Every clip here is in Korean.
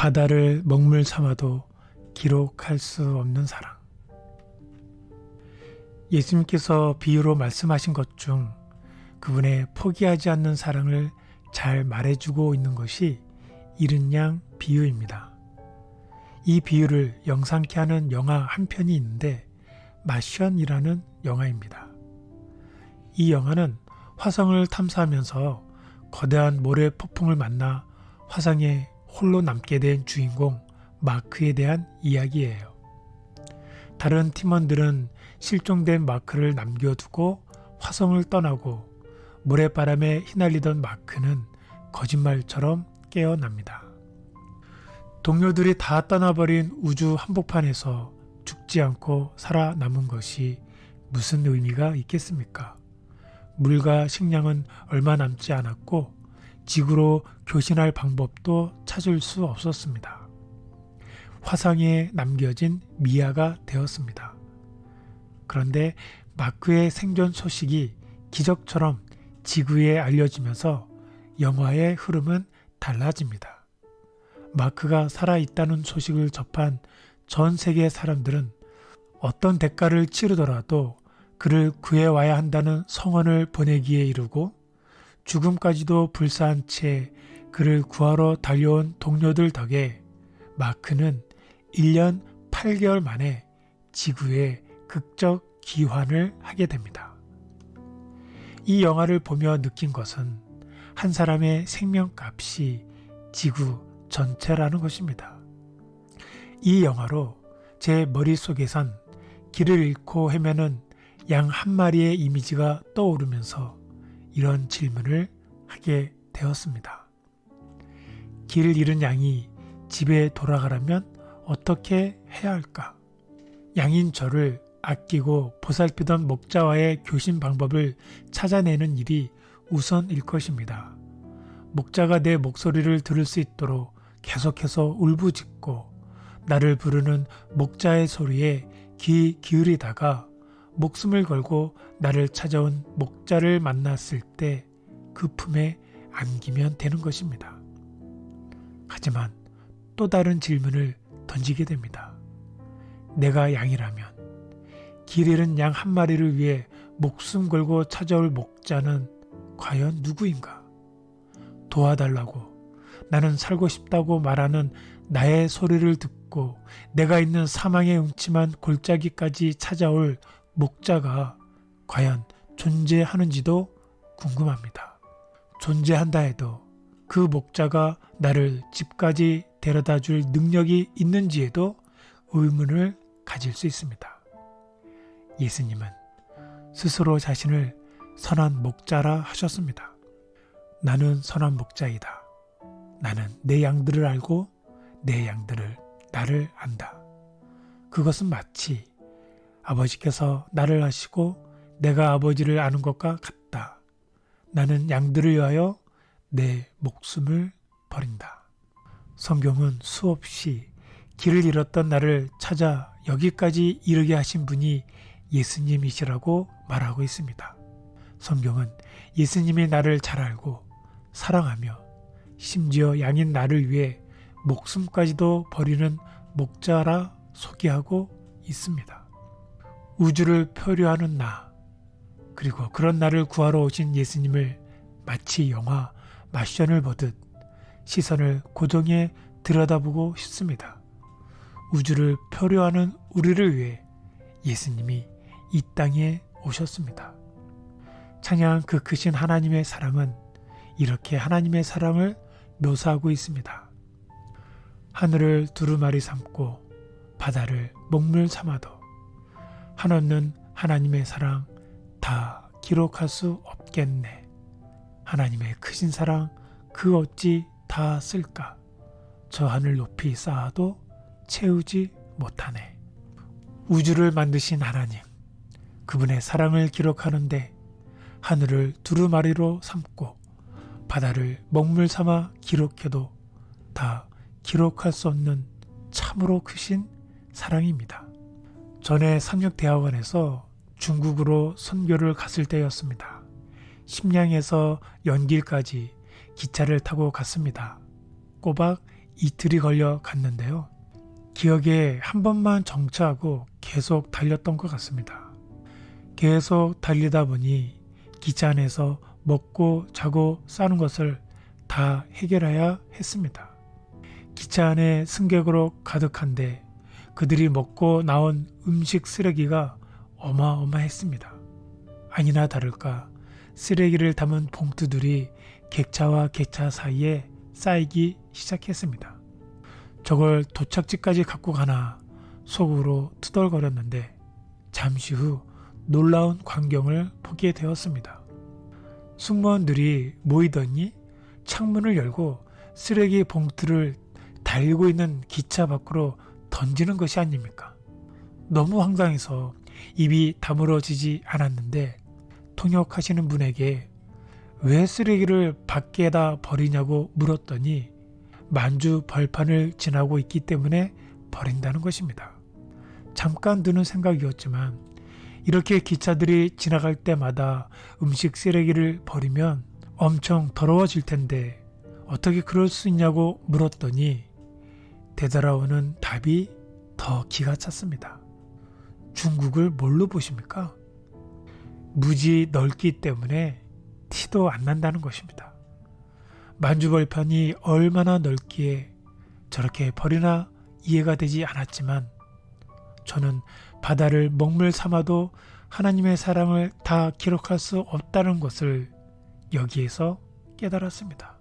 바다를 먹물 삼아도 기록할 수 없는 사랑. 예수님께서 비유로 말씀하신 것 중 그분의 포기하지 않는 사랑을 잘 말해주고 있는 것이 이른 양 비유입니다. 이 비유를 영상케 하는 영화 한 편이 있는데 마션이라는 영화입니다. 이 영화는 화성을 탐사하면서 거대한 모래 폭풍을 만나 화성에 홀로 남게 된 주인공 마크에 대한 이야기예요. 다른 팀원들은 실종된 마크를 남겨두고 화성을 떠나고 모래바람에 휘날리던 마크는 거짓말처럼 깨어납니다. 동료들이 다 떠나버린 우주 한복판에서 죽지 않고 살아남은 것이 무슨 의미가 있겠습니까? 물과 식량은 얼마 남지 않았고 지구로 교신할 방법도 찾을 수 없었습니다. 화성에 남겨진 미아가 되었습니다. 그런데 마크의 생존 소식이 기적처럼 지구에 알려지면서 영화의 흐름은 달라집니다. 마크가 살아있다는 소식을 접한 전 세계 사람들은 어떤 대가를 치르더라도 그를 구해와야 한다는 성원을 보내기에 이르고 죽음까지도 불사한 채 그를 구하러 달려온 동료들 덕에 마크는 1년 8개월 만에 지구에 극적 귀환을 하게 됩니다. 이 영화를 보며 느낀 것은 한 사람의 생명값이 지구 전체라는 것입니다. 이 영화로 제 머릿속에선 길을 잃고 헤매는 양 한 마리의 이미지가 떠오르면서 이런 질문을 하게 되었습니다. 길 잃은 양이 집에 돌아가려면 어떻게 해야 할까? 양인 저를 아끼고 보살피던 목자와의 교신 방법을 찾아내는 일이 우선일 것입니다. 목자가 내 목소리를 들을 수 있도록 계속해서 울부짖고 나를 부르는 목자의 소리에 귀 기울이다가 목숨을 걸고 나를 찾아온 목자를 만났을 때 그 품에 안기면 되는 것입니다. 하지만 또 다른 질문을 던지게 됩니다. 내가 양이라면 길 잃은 양 한 마리를 위해 목숨 걸고 찾아올 목자는 과연 누구인가? 도와달라고 나는 살고 싶다고 말하는 나의 소리를 듣고 내가 있는 사망의 음침한 골짜기까지 찾아올 목자가 과연 존재하는지도 궁금합니다. 존재한다 해도 그 목자가 나를 집까지 데려다 줄 능력이 있는지에도 의문을 가질 수 있습니다. 예수님은 스스로 자신을 선한 목자라 하셨습니다. 나는 선한 목자이다. 나는 내 양들을 알고 내 양들을 나를 안다. 그것은 마치 아버지께서 나를 아시고 내가 아버지를 아는 것과 같다. 나는 양들을 위하여 내 목숨을 버린다. 성경은 수없이 길을 잃었던 나를 찾아 여기까지 이르게 하신 분이 예수님이시라고 말하고 있습니다. 성경은 예수님이 나를 잘 알고 사랑하며 심지어 양인 나를 위해 목숨까지도 버리는 목자라 소개하고 있습니다. 우주를 표류하는 나, 그리고 그런 나를 구하러 오신 예수님을 마치 영화 마션을 보듯 시선을 고정해 들여다보고 싶습니다. 우주를 표류하는 우리를 위해 예수님이 이 땅에 오셨습니다. 찬양한 그 크신 하나님의 사랑은 이렇게 하나님의 사랑을 묘사하고 있습니다. 하늘을 두루마리 삼고 바다를 먹물 삼아도 한없는 하나님의 사랑 다 기록할 수 없겠네. 하나님의 크신 사랑 그 어찌 다 쓸까? 저 하늘 높이 쌓아도 채우지 못하네. 우주를 만드신 하나님, 그분의 사랑을 기록하는데 하늘을 두루마리로 삼고 바다를 먹물 삼아 기록해도 다 기록할 수 없는 참으로 크신 사랑입니다. 전에 삼육대학원에서 중국으로 선교를 갔을 때였습니다. 심양에서 연길까지 기차를 타고 갔습니다. 꼬박 이틀이 걸려 갔는데요. 기억에 한 번만 정차하고 계속 달렸던 것 같습니다. 계속 달리다 보니 기차 안에서 먹고 자고 싸는 것을 다 해결해야 했습니다. 기차 안에 승객으로 가득한데 그들이 먹고 나온 음식 쓰레기가 어마어마했습니다. 아니나 다를까 쓰레기를 담은 봉투들이 객차와 객차 사이에 쌓이기 시작했습니다. 저걸 도착지까지 갖고 가나 속으로 투덜거렸는데 잠시 후 놀라운 광경을 보게 되었습니다. 승무원들이 모이더니 창문을 열고 쓰레기 봉투를 달고 있는 기차 밖으로 던지는 것이 아닙니까? 너무 황당해서 입이 다물어지지 않았는데 통역하시는 분에게 왜 쓰레기를 밖에다 버리냐고 물었더니 만주 벌판을 지나고 있기 때문에 버린다는 것입니다. 잠깐 드는 생각이었지만 이렇게 기차들이 지나갈 때마다 음식 쓰레기를 버리면 엄청 더러워질 텐데 어떻게 그럴 수 있냐고 물었더니 되돌아오는 답이 더 기가 찼습니다. 중국을 뭘로 보십니까? 무지 넓기 때문에 티도 안 난다는 것입니다. 만주벌판이 얼마나 넓기에 저렇게 버리나 이해가 되지 않았지만 저는 바다를 먹물 삼아도 하나님의 사랑을 다 기록할 수 없다는 것을 여기에서 깨달았습니다.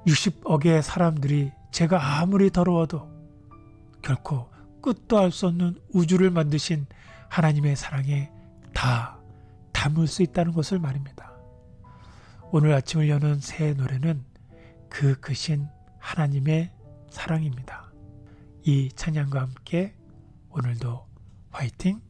60억의 사람들이 제가 아무리 더러워도 결코 끝도 알 수 없는 우주를 만드신 하나님의 사랑에 다 담을 수 있다는 것을 말입니다. 오늘 아침을 여는 새 노래는 그 크신 하나님의 사랑입니다. 이 찬양과 함께 오늘도 화이팅!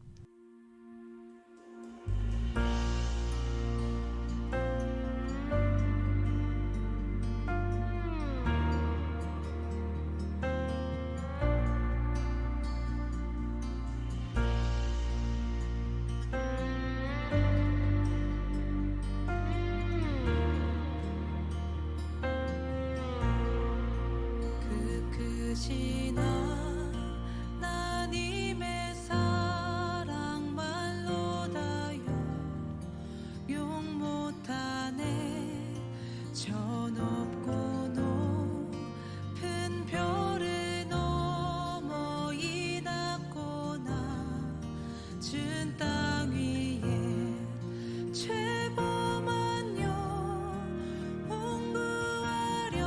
크신 하나님의 사랑 말로 다요 용 못하네 저 높고 높은 별을 넘어 이 낮고 낮은 땅 위에 죄범한 영 공부하려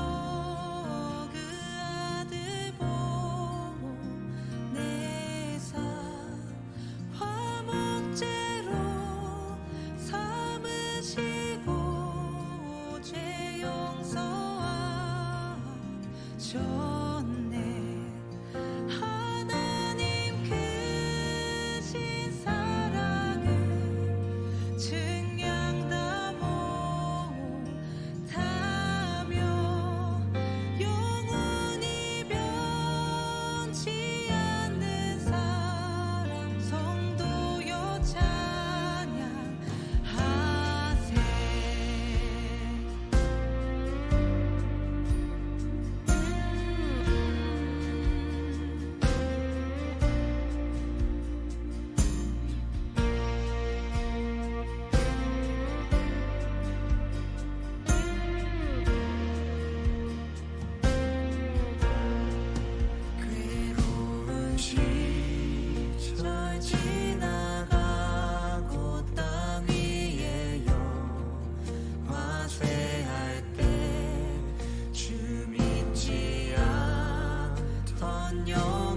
그 아들 보내사 화목제로 삼으시고 죄 용서하셨네. 하나님 크신 사랑을 증량다 못하며 영원히 변치 않는 사랑 성도여 찬양하세. 괴로운 시절 지나가고 땅 위에 영화쇠할 때 주 믿지 않던 영